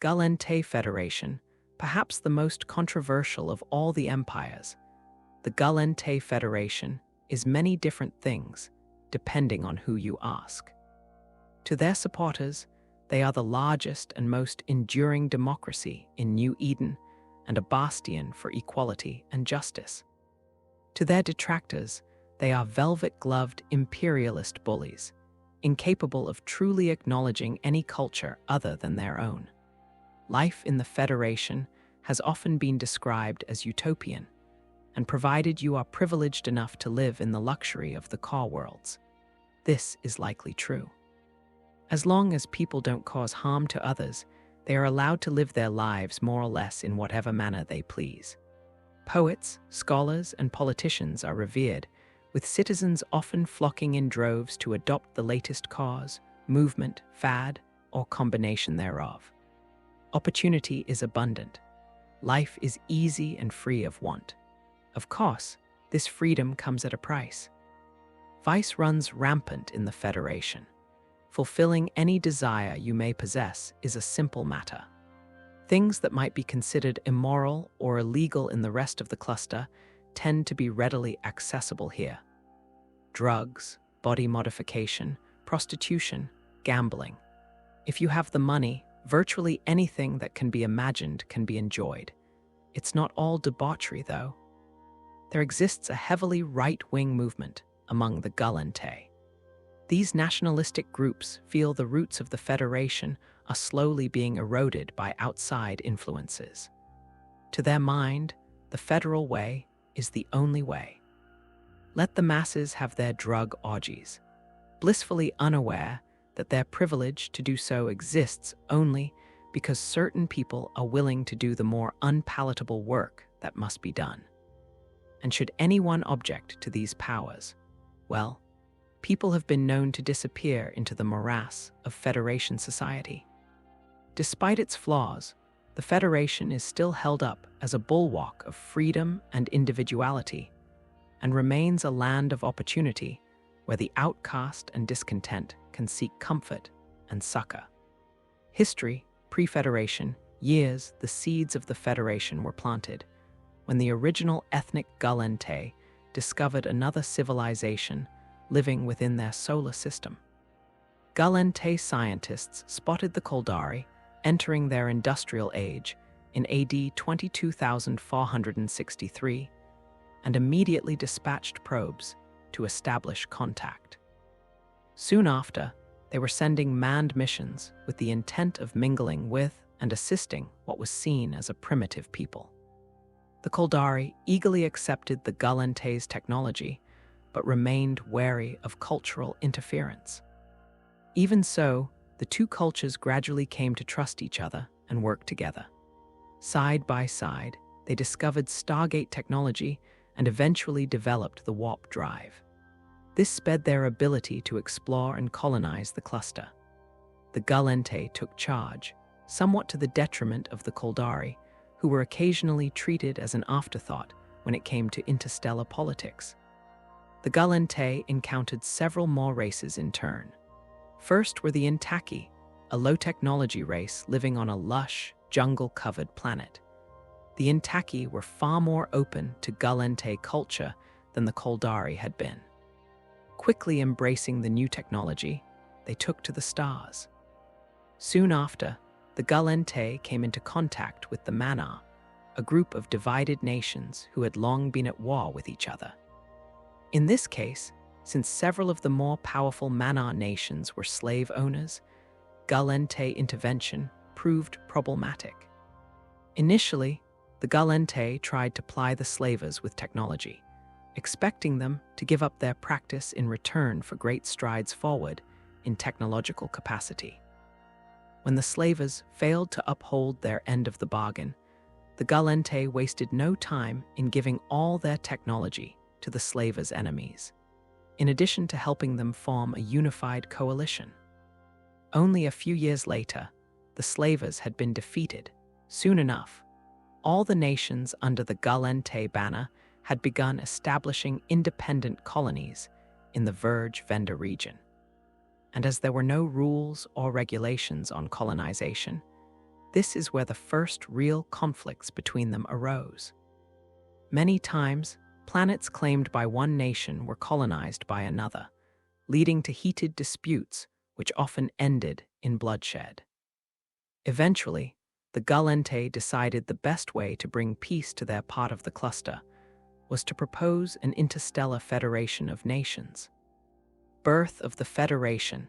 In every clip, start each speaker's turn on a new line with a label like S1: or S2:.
S1: Gallente Federation, perhaps the most controversial of all the empires. The Gallente Federation is many different things, depending on who you ask. To their supporters, they are the largest and most enduring democracy in New Eden and a bastion for equality and justice. To their detractors, they are velvet-gloved imperialist bullies, incapable of truly acknowledging any culture other than their own. Life in the Federation has often been described as utopian, and provided you are privileged enough to live in the luxury of the car worlds, this is likely true. As long as people don't cause harm to others, they are allowed to live their lives more or less in whatever manner they please. Poets, scholars, and politicians are revered, with citizens often flocking in droves to adopt the latest cause, movement, fad, or combination thereof. Opportunity is abundant. Life is easy and free of want. Of course, this freedom comes at a price. Vice runs rampant in the Federation. Fulfilling any desire you may possess is a simple matter. Things that might be considered immoral or illegal in the rest of the cluster tend to be readily accessible here. Drugs, body modification, prostitution, gambling. If you have the money, virtually anything that can be imagined can be enjoyed. It's not all debauchery, though. There exists a heavily right-wing movement among the Gallente. These nationalistic groups feel the roots of the Federation are slowly being eroded by outside influences. To their mind, the federal way is the only way. Let the masses have their drug orgies, blissfully unaware that their privilege to do so exists only because certain people are willing to do the more unpalatable work that must be done. And should anyone object to these powers, well, people have been known to disappear into the morass of Federation society. Despite its flaws, the Federation is still held up as a bulwark of freedom and individuality, and remains a land of opportunity where the outcast and discontent can seek comfort and succor. History, pre-Federation, years the seeds of the Federation were planted, when the original ethnic Gallente discovered another civilization living within their solar system. Gallente scientists spotted the Caldari entering their industrial age in AD 22,463 and immediately dispatched probes to establish contact. Soon after, they were sending manned missions with the intent of mingling with and assisting what was seen as a primitive people. The Caldari eagerly accepted the Gallente's technology, but remained wary of cultural interference. Even so, the two cultures gradually came to trust each other and work together. Side by side, they discovered Stargate technology and eventually developed the warp drive. This sped their ability to explore and colonize the cluster. The Gallente took charge, somewhat to the detriment of the Caldari, who were occasionally treated as an afterthought when it came to interstellar politics. The Gallente encountered several more races in turn. First were the Intaki, a low-technology race living on a lush, jungle-covered planet. The Intaki were far more open to Gallente culture than the Caldari had been. Quickly embracing the new technology, they took to the stars. Soon after, the Gallente came into contact with the Mana, a group of divided nations who had long been at war with each other. In this case, since several of the more powerful Mana nations were slave owners, Gallente intervention proved problematic. Initially, the Gallente tried to ply the slavers with technology, expecting them to give up their practice in return for great strides forward in technological capacity. When the slavers failed to uphold their end of the bargain, the Gallente wasted no time in giving all their technology to the slavers' enemies, in addition to helping them form a unified coalition. Only a few years later, the slavers had been defeated. Soon enough, all the nations under the Gallente banner had begun establishing independent colonies in the Verge Venda region. And as there were no rules or regulations on colonization, This is where the first real conflicts between them arose. Many times, planets claimed by one nation were colonized by another, leading to heated disputes which often ended in bloodshed. Eventually, the Gallente decided the best way to bring peace to their part of the cluster was to propose an interstellar federation of nations. Birth of the Federation,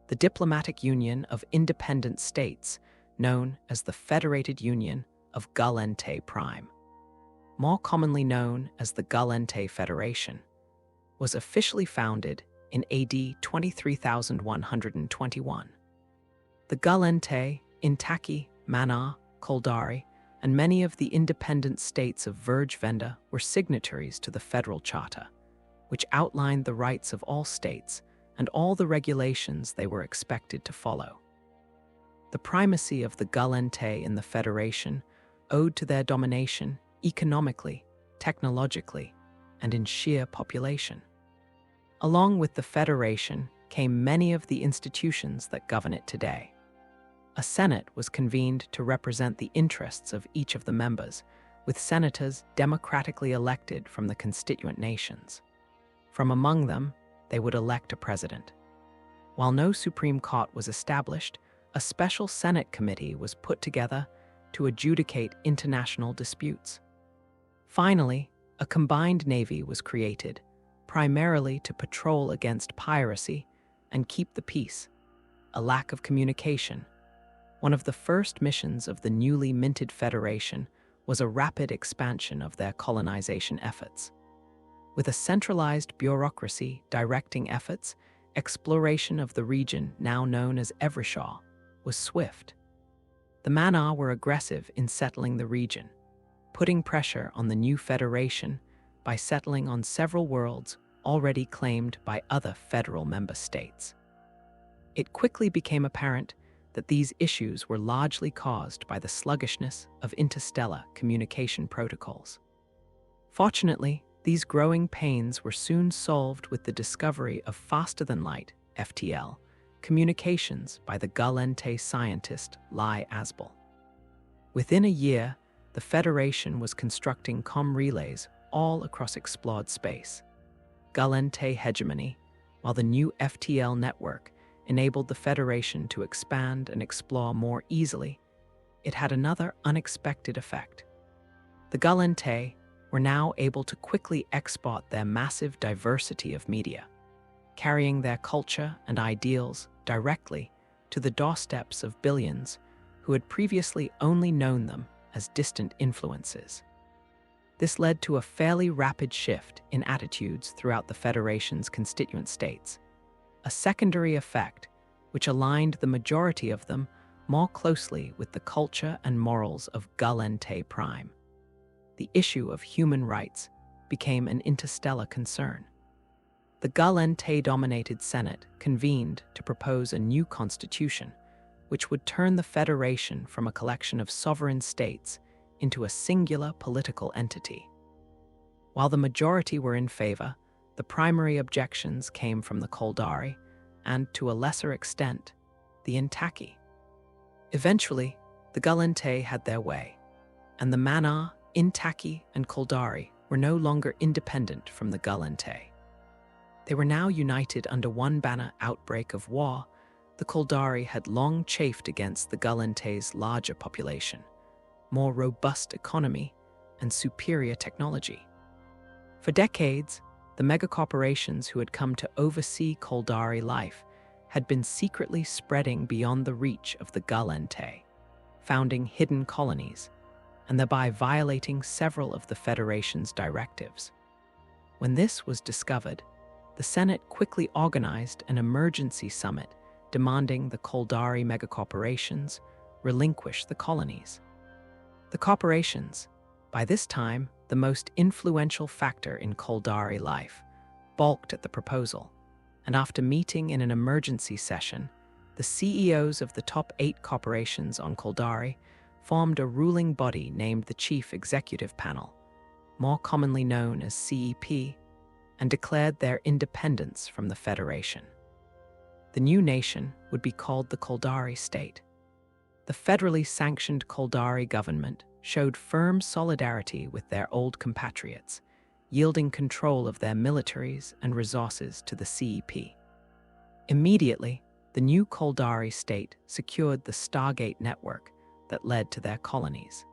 S1: the diplomatic union of independent states known as the Federated Union of Gallente Prime, more commonly known as the Gallente Federation, was officially founded in AD 23,121. The Gallente, Intaki, Manar, Koldari, and many of the independent states of Venda were signatories to the Federal Charter, which outlined the rights of all states and all the regulations they were expected to follow. The primacy of the Gallente in the Federation owed to their domination economically, technologically, and in sheer population. Along with the Federation came many of the institutions that govern it today. A Senate was convened to represent the interests of each of the members, with senators democratically elected from the constituent nations. From among them, they would elect a president. While no Supreme Court was established, a special Senate committee was put together to adjudicate international disputes. Finally, a combined navy was created, primarily to patrol against piracy and keep the peace. A lack of communication. One of the first missions of the newly minted Federation was a rapid expansion of their colonization efforts. With a centralized bureaucracy directing efforts, exploration of the region now known as EvE was swift. The Manar were aggressive in settling the region, putting pressure on the new Federation by settling on several worlds already claimed by other federal member states. It quickly became apparent that these issues were largely caused by the sluggishness of interstellar communication protocols. Fortunately, these growing pains were soon solved with the discovery of faster-than-light (FTL) communications by the Gallente scientist Lai Asbel. Within a year, the Federation was constructing comm relays all across explored space. Gallente hegemony, while the new FTL network enabled the Federation to expand and explore more easily, it had another unexpected effect. The Gallente were now able to quickly export their massive diversity of media, carrying their culture and ideals directly to the doorsteps of billions who had previously only known them as distant influences. This led to a fairly rapid shift in attitudes throughout the Federation's constituent states, a secondary effect which aligned the majority of them more closely with the culture and morals of Gallente Prime. The issue of human rights became an interstellar concern. The Gallente-dominated Senate convened to propose a new constitution, which would turn the Federation from a collection of sovereign states into a singular political entity. While the majority were in favor, the primary objections came from the Koldari and, to a lesser extent, the Intaki. Eventually, the Gallente had their way, and the Manar, Intaki, and Koldari were no longer independent from the Gallente. They were now united under one banner. Outbreak of war. The Koldari had long chafed against the Gallente's larger population, more robust economy, and superior technology. For decades, the megacorporations who had come to oversee Koldari life had been secretly spreading beyond the reach of the Gallente, founding hidden colonies, and thereby violating several of the Federation's directives. When this was discovered, the Senate quickly organized an emergency summit demanding the Koldari megacorporations relinquish the colonies. The corporations, by this time the most influential factor in Koldari life, balked at the proposal, and after meeting in an emergency session, the CEOs of the top 8 corporations on Koldari formed a ruling body named the Chief Executive Panel, more commonly known as CEP, and declared their independence from the Federation. The new nation would be called the Koldari State. the federally sanctioned Koldari government showed firm solidarity with their old compatriots, yielding control of their militaries and resources to the CEP. Immediately, the new Koldari state secured the Stargate network that led to their colonies.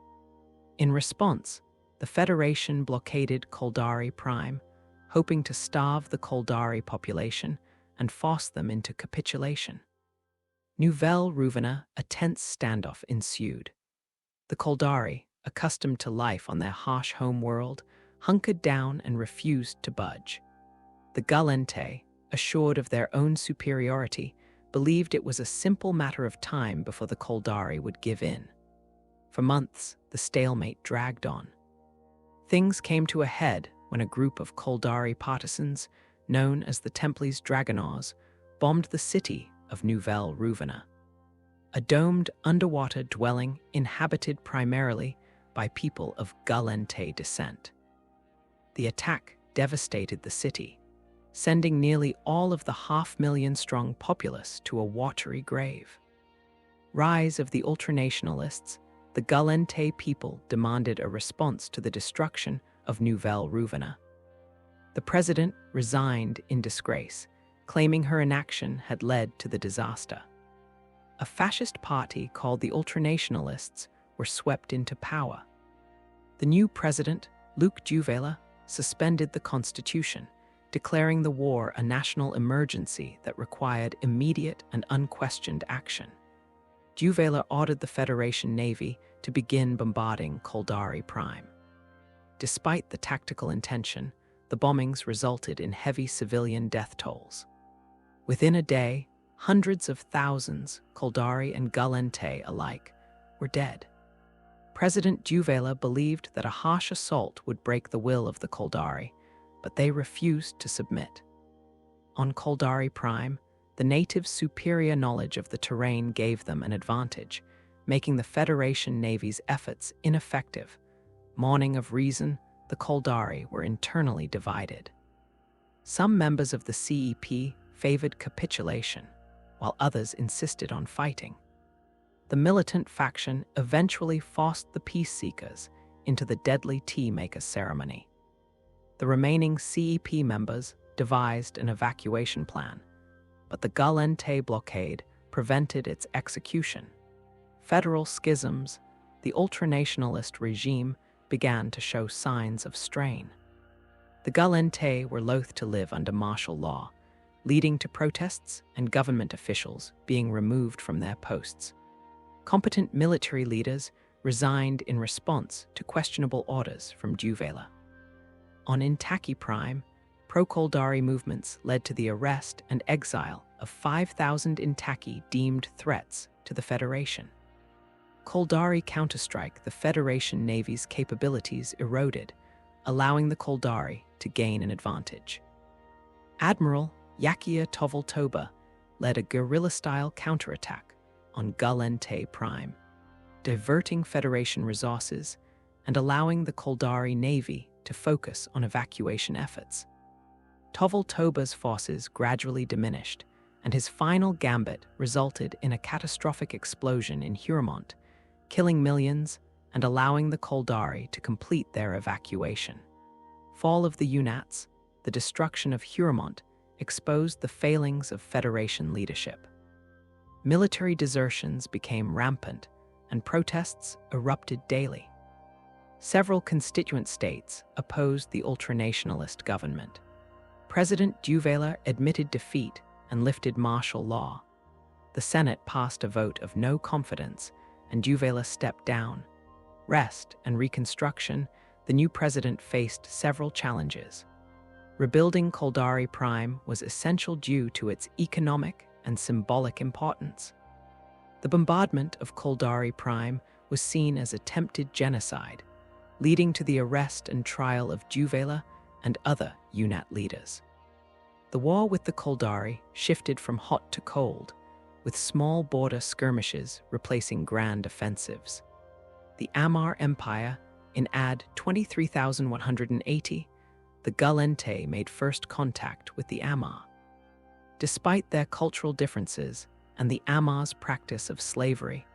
S1: In response, the Federation blockaded Koldari Prime, hoping to starve the Koldari population and force them into capitulation. Nouvelle Ruvena, a tense standoff ensued. The Koldari, accustomed to life on their harsh home world, hunkered down and refused to budge. The Gallente, assured of their own superiority, believed it was a simple matter of time before the Koldari would give in. For months, the stalemate dragged on. Things came to a head when a group of Koldari partisans, known as the Templi's Dragonors, bombed the city of Nouvelle Ruvena, a domed underwater dwelling inhabited primarily by people of Gallente descent. The attack devastated the city, sending nearly all of the 500,000-strong populace to a watery grave. Rise of the ultranationalists, the Gallente people demanded a response to the destruction of Nouvelle Ruvena. The president resigned in disgrace, claiming her inaction had led to the disaster. A fascist party called the Ultranationalists were swept into power. The new president, Luc Duvela, suspended the constitution, declaring the war a national emergency that required immediate and unquestioned action. Duvela ordered the Federation Navy to begin bombarding Koldari Prime. Despite the tactical intention, the bombings resulted in heavy civilian death tolls. Within a day, hundreds of thousands, Koldari and Gallente alike, were dead. President Duvela believed that a harsh assault would break the will of the Koldari, but they refused to submit. On Koldari Prime, the natives' superior knowledge of the terrain gave them an advantage, making the Federation Navy's efforts ineffective. Mourning of reason, the Koldari were internally divided. Some members of the CEP favored capitulation, while others insisted on fighting. The militant faction eventually forced the peace seekers into the deadly tea-maker ceremony. The remaining CEP members devised an evacuation plan, but the Gallente blockade prevented its execution. Federal schisms, the ultranationalist regime began to show signs of strain. The Gallente were loath to live under martial law, leading to protests and government officials being removed from their posts. Competent military leaders resigned in response to questionable orders from Duvela. On Intaki Prime, pro-Koldari movements led to the arrest and exile of 5,000 Intaki deemed threats to the Federation. Koldari counterstrike the Federation Navy's capabilities eroded, allowing the Koldari to gain an advantage. Admiral Yakia Tovoltoba led a guerrilla-style counterattack on Gallente Prime, diverting Federation resources and allowing the Koldari Navy to focus on evacuation efforts. Tovoltoba's forces gradually diminished, and his final gambit resulted in a catastrophic explosion in Huromont, killing millions and allowing the Koldari to complete their evacuation. Fall of the UNATs, the destruction of Huromont, exposed the failings of Federation leadership. Military desertions became rampant, and protests erupted daily. Several constituent states opposed the ultranationalist government. President Duvela admitted defeat and lifted martial law. The Senate passed a vote of no confidence, and Duvela stepped down. Rest and reconstruction, the new president faced several challenges. Rebuilding Koldari Prime was essential due to its economic and symbolic importance. The bombardment of Koldari Prime was seen as attempted genocide, leading to the arrest and trial of Duvela and other UNAT leaders. The war with the Koldari shifted from hot to cold, with small border skirmishes replacing grand offensives. The Amar Empire, in AD 23,180, the Gallente made first contact with the Amar. Despite their cultural differences and the Amar's practice of slavery,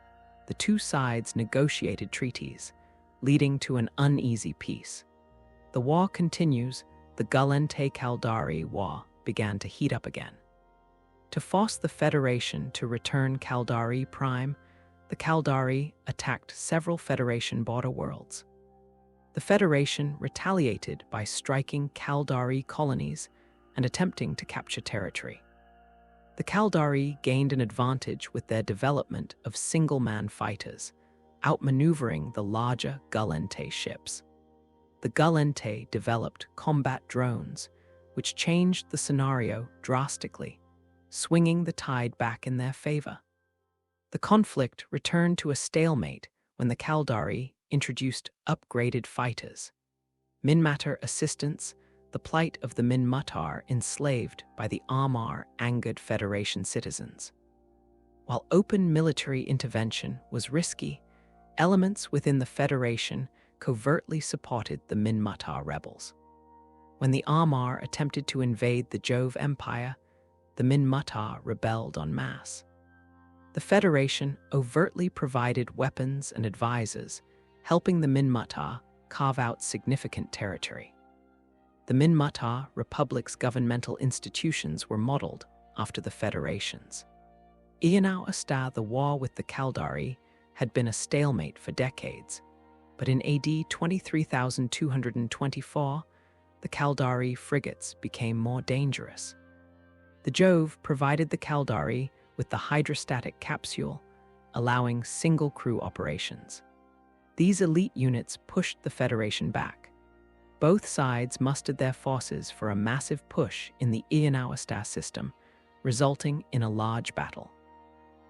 S1: the the two sides negotiated treaties, leading to an uneasy peace. The war continues. The Gallente Caldari War began to heat up again. To force the Federation to return Caldari Prime, the Caldari attacked several Federation border worlds. The Federation retaliated by striking Caldari colonies and attempting to capture territory. The Caldari gained an advantage with their development of single-man fighters, outmaneuvering the larger Gallente ships. The Gallente developed combat drones, which changed the scenario drastically, swinging the tide back in their favor. The conflict returned to a stalemate when the Caldari introduced upgraded fighters. Minmatar assistance, the plight of the Minmatar enslaved by the Armar-angered Federation citizens. While open military intervention was risky, elements within the Federation covertly supported the Minmatar rebels. When the Armar attempted to invade the Jove Empire, the Minmatar rebelled en masse. The Federation overtly provided weapons and advisors, helping the Minmatar carve out significant territory. The Minmatar Republic's governmental institutions were modeled after the Federation's. Ianau Asta, the war with the Caldari, had been a stalemate for decades, but in AD 23,224, the Caldari frigates became more dangerous. The Jove provided the Caldari with the hydrostatic capsule, allowing single-crew operations. These elite units pushed the Federation back. Both sides mustered their forces for a massive push in the Ianau Asta system, resulting in a large battle.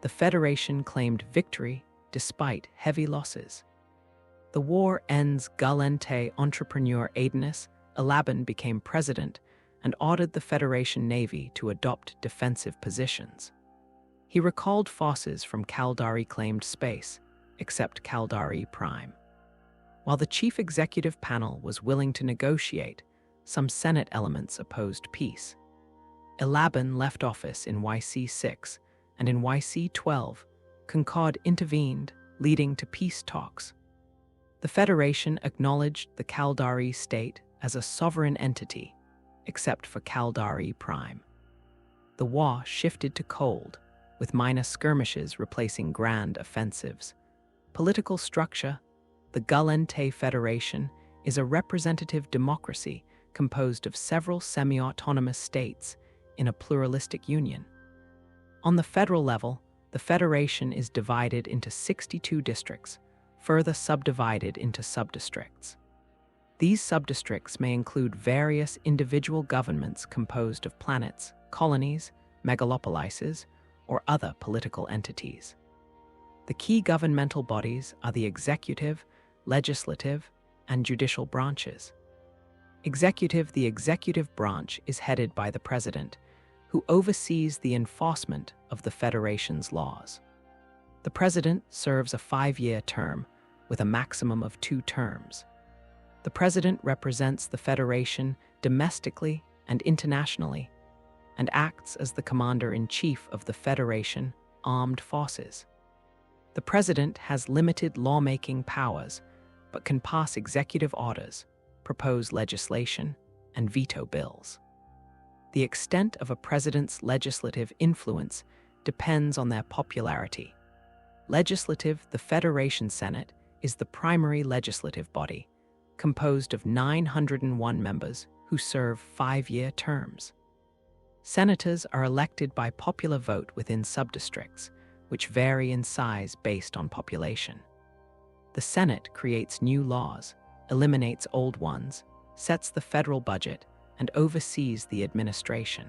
S1: The Federation claimed victory despite heavy losses. The war ends. Gallente entrepreneur Aedanus Elaban became president and ordered the Federation Navy to adopt defensive positions. He recalled forces from Caldari-claimed space, except Caldari Prime. While the chief executive panel was willing to negotiate, some Senate elements opposed peace. Elaban left office in YC6, and in YC12, Concord intervened, leading to peace talks. The Federation acknowledged the Caldari state as a sovereign entity, except for Caldari Prime. The war shifted to cold, with minor skirmishes replacing grand offensives. Political structure: the Gallente Federation is a representative democracy composed of several semi-autonomous states in a pluralistic union. On the federal level, the Federation is divided into 62 districts, further subdivided into subdistricts. These subdistricts may include various individual governments composed of planets, colonies, megalopolises, or other political entities. The key governmental bodies are the executive, legislative, and judicial branches. The executive branch is headed by the president, who oversees the enforcement of the Federation's laws. The president serves a 5-year term with a maximum of 2 terms. The president represents the Federation domestically and internationally and acts as the commander-in-chief of the Federation armed forces. The president has limited lawmaking powers but can pass executive orders, propose legislation, and veto bills. The extent of a president's legislative influence depends on their popularity. Legislative: the Federation Senate is the primary legislative body, composed of 901 members who serve 5-year terms. Senators are elected by popular vote within subdistricts, which vary in size based on population. The Senate creates new laws, eliminates old ones, sets the federal budget, and oversees the administration.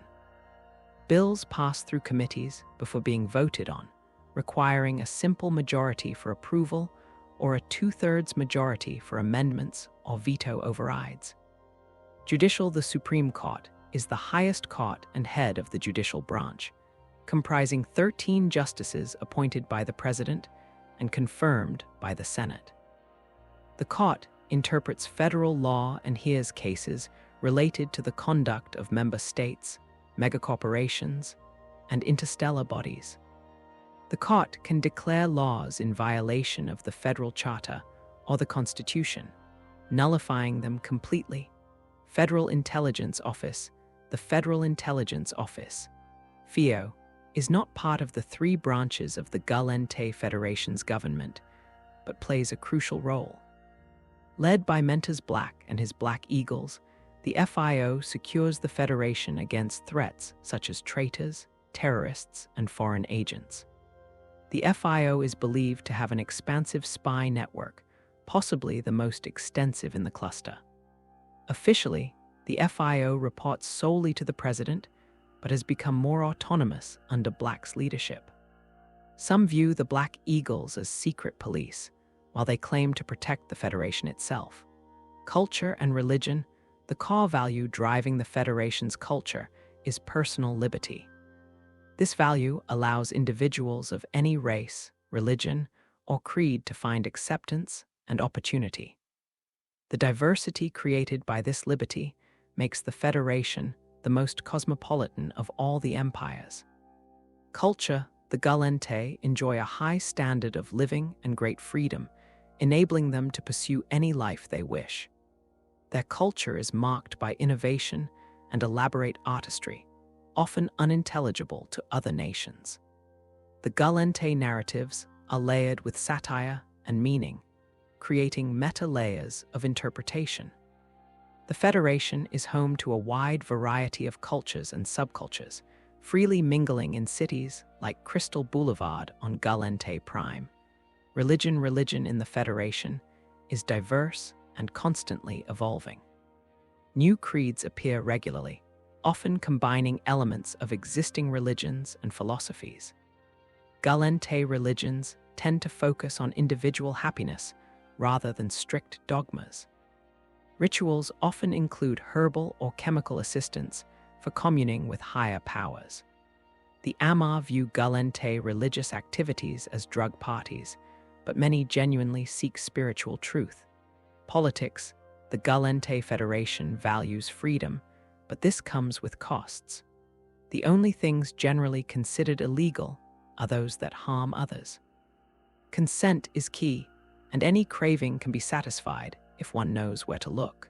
S1: Bills pass through committees before being voted on, requiring a simple majority for approval or a 2/3 majority for amendments or veto overrides. Judicial: the Supreme Court is the highest court and head of the judicial branch, comprising 13 justices appointed by the president and confirmed by the Senate. The court interprets federal law and hears cases related to the conduct of member states, megacorporations, and interstellar bodies. The court can declare laws in violation of the Federal Charter or the Constitution, nullifying them completely. Federal Intelligence Office. The Federal Intelligence Office, FIO, is not part of the three branches of the Gallente Federation's government, but plays a crucial role. Led by Mentos Black and his Black Eagles, the FIO secures the Federation against threats such as traitors, terrorists, and foreign agents. The FIO is believed to have an expansive spy network, possibly the most extensive in the cluster. Officially, the FIO reports solely to the president, but has become more autonomous under Black's leadership. Some view the Black Eagles as secret police, while they claim to protect the Federation itself. Culture and religion. The core value driving the Federation's culture is personal liberty. This value allows individuals of any race, religion, or creed to find acceptance and opportunity. The diversity created by this liberty makes the Federation the most cosmopolitan of all the empires. Culture. The Gallente enjoy a high standard of living and great freedom, enabling them to pursue any life they wish. Their culture is marked by innovation and elaborate artistry, often unintelligible to other nations. The Gallente narratives are layered with satire and meaning, creating meta layers of interpretation. The Federation is home to a wide variety of cultures and subcultures, freely mingling in cities like Crystal Boulevard on Gallente Prime. Religion in the Federation is diverse and constantly evolving. New creeds appear regularly, often combining elements of existing religions and philosophies. Gallente religions tend to focus on individual happiness rather than strict dogmas. Rituals often include herbal or chemical assistance for communing with higher powers. The Amar view Gallente religious activities as drug parties, but many genuinely seek spiritual truth. Politics. The Gallente Federation values freedom, but this comes with costs. The only things generally considered illegal are those that harm others. Consent is key, and any craving can be satisfied if one knows where to look.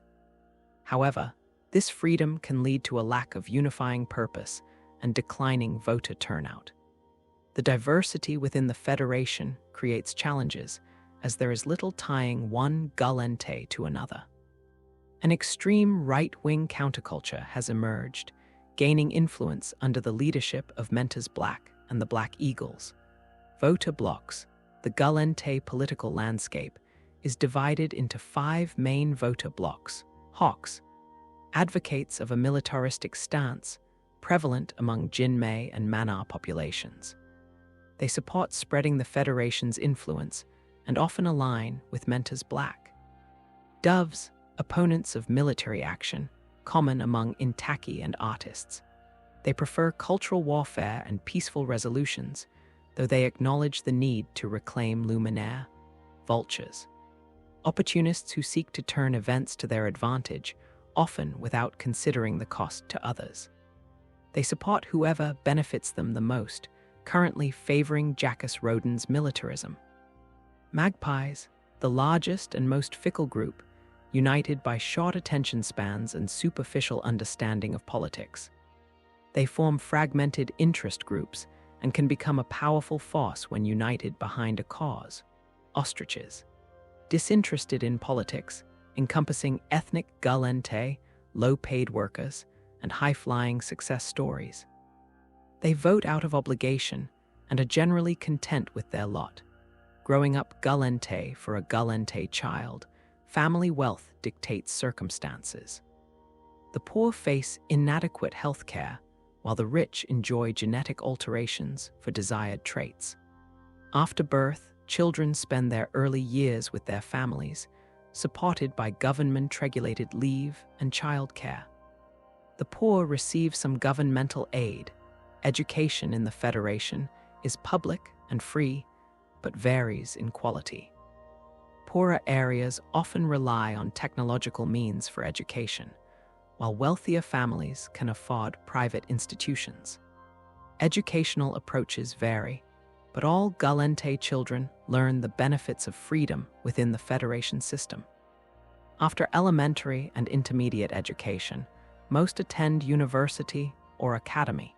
S1: However, this freedom can lead to a lack of unifying purpose and declining voter turnout. The diversity within the Federation creates challenges, as there is little tying one Gallente to another. An extreme right-wing counterculture has emerged, gaining influence under the leadership of Mentos Black and the Black Eagles. Voter blocs. The Gallente political landscape is divided into 5 main voter blocs. Hawks, advocates of a militaristic stance prevalent among Jinmei and Mannar populations. They support spreading the Federation's influence and often align with Mentos Black. Doves, opponents of military action, common among Intaki and artists. They prefer cultural warfare and peaceful resolutions, though they acknowledge the need to reclaim Luminaire. Vultures, opportunists who seek to turn events to their advantage, often without considering the cost to others. They support whoever benefits them the most, currently favoring Jacques Rodin's militarism. Magpies, the largest and most fickle group, united by short attention spans and superficial understanding of politics. They form fragmented interest groups and can become a powerful force when united behind a cause. Ostriches, disinterested in politics, encompassing ethnic Gallente, low-paid workers, and high-flying success stories. They vote out of obligation and are generally content with their lot. Growing up Gallente for a Gallente child, family wealth dictates circumstances. The poor face inadequate health care, while the rich enjoy genetic alterations for desired traits. After birth, children spend their early years with their families, supported by government-regulated leave and childcare. The poor receive some governmental aid. Education in the Federation is public and free, but varies in quality. Poorer areas often rely on technological means for education, while wealthier families can afford private institutions. Educational approaches vary. but all Gallente children learn the benefits of freedom within the Federation system. After elementary and intermediate education, most attend university or academy.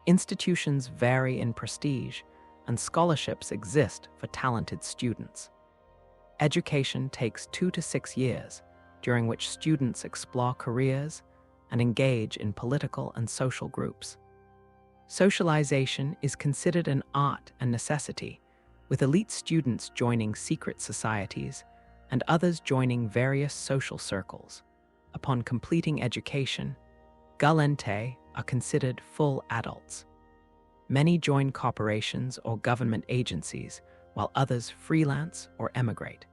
S1: Institutions vary in prestige, and scholarships exist for talented students. Education takes 2 to 6 years, during which students explore careers and engage in political and social groups. Socialization is considered an art and necessity, with elite students joining secret societies and others joining various social circles. Upon completing education, Gallente are considered full adults. Many join corporations or government agencies, while others freelance or emigrate.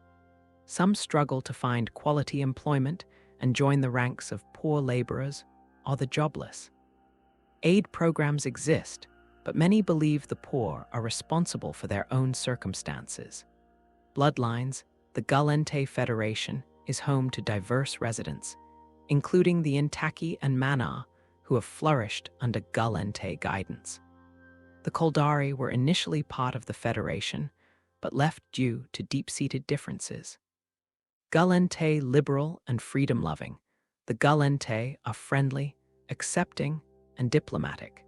S1: Some struggle to find quality employment and join the ranks of poor laborers or the jobless. Aid programs exist, but many believe the poor are responsible for their own circumstances. Bloodlines, the Gallente Federation is home to diverse residents, including the Intaki and Mana, who have flourished under Gallente guidance. The Koldari were initially part of the Federation, but left due to deep-seated differences. Gallente liberal and freedom-loving, the Gallente are friendly, accepting, and diplomatic.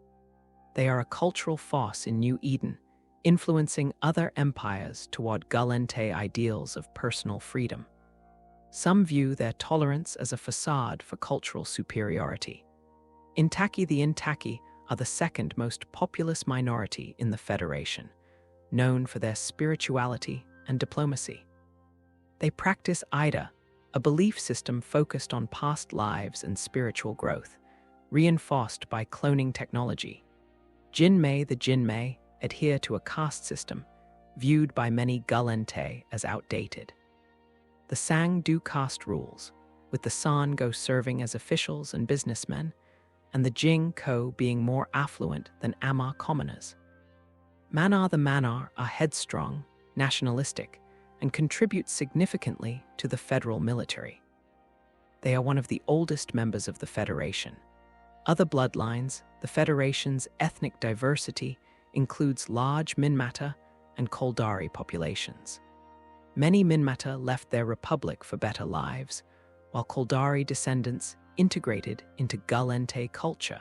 S1: They are a cultural force in New Eden, influencing other empires toward Gallente ideals of personal freedom. Some view their tolerance as a facade for cultural superiority. Intaki the Intaki are the second most populous minority in the Federation, known for their spirituality and diplomacy. They practice Ida, a belief system focused on past lives and spiritual growth, reinforced by cloning technology. Jinmei the Jinmei adhere to a caste system, viewed by many Gallente as outdated. The Sang do caste rules, with the San Go serving as officials and businessmen, and the Jing Ko being more affluent than Ama commoners. Manar the Manar are headstrong, nationalistic, and contribute significantly to the federal military. They are one of the oldest members of the Federation. Other bloodlines, the Federation's ethnic diversity includes large Minmata and Koldari populations. Many Minmata left their republic for better lives, while Koldari descendants integrated into Gallente culture.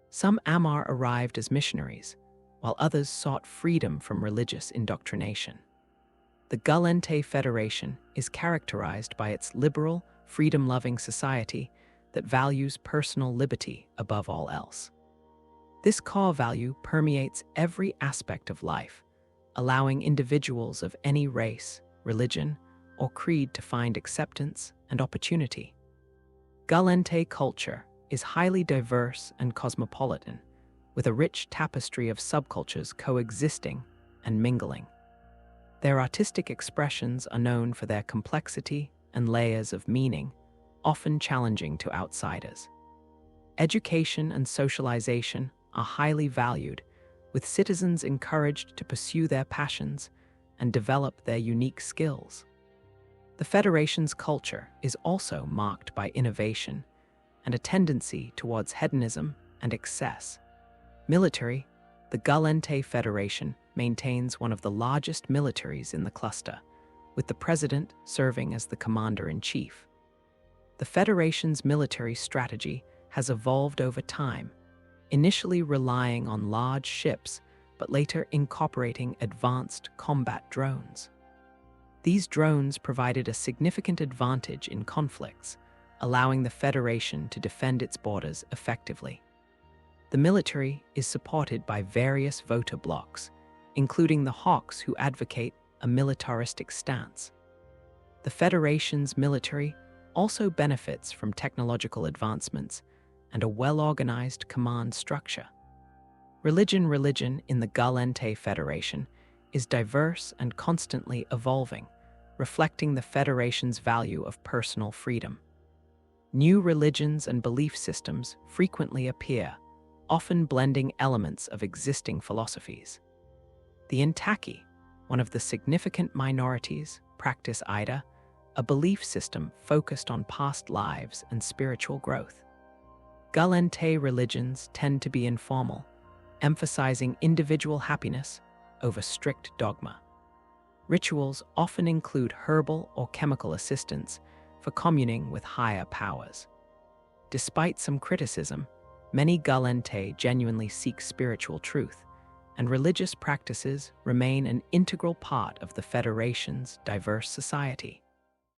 S1: Some Amar arrived as missionaries, while others sought freedom from religious indoctrination. The Gallente Federation is characterized by its liberal, freedom-loving society that values personal liberty above all else. This core value permeates every aspect of life, allowing individuals of any race, religion, or creed to find acceptance and opportunity. Gallente culture is highly diverse and cosmopolitan, with a rich tapestry of subcultures coexisting and mingling. Their artistic expressions are known for their complexity and layers of meaning, often challenging to outsiders. Education and socialization are highly valued, with citizens encouraged to pursue their passions and develop their unique skills. The Federation's culture is also marked by innovation and a tendency towards hedonism and excess. Military, the Gallente Federation maintains one of the largest militaries in the cluster, with the president serving as the commander-in-chief. The Federation's military strategy has evolved over time, initially relying on large ships, but later incorporating advanced combat drones. These drones provided a significant advantage in conflicts, allowing the Federation to defend its borders effectively. The military is supported by various voter blocs, including the Hawks, who advocate a militaristic stance. The Federation's military also benefits from technological advancements and a well-organized command structure. Religion in the Gallente Federation is diverse and constantly evolving, reflecting the Federation's value of personal freedom. New religions and belief systems frequently appear, often blending elements of existing philosophies. The Intaki, one of the significant minorities, practice Ida, a belief system focused on past lives and spiritual growth. Gallente religions tend to be informal, emphasizing individual happiness over strict dogma. Rituals often include herbal or chemical assistance for communing with higher powers. Despite some criticism, many Gallente genuinely seek spiritual truth, and religious practices remain an integral part of the Federation's diverse society.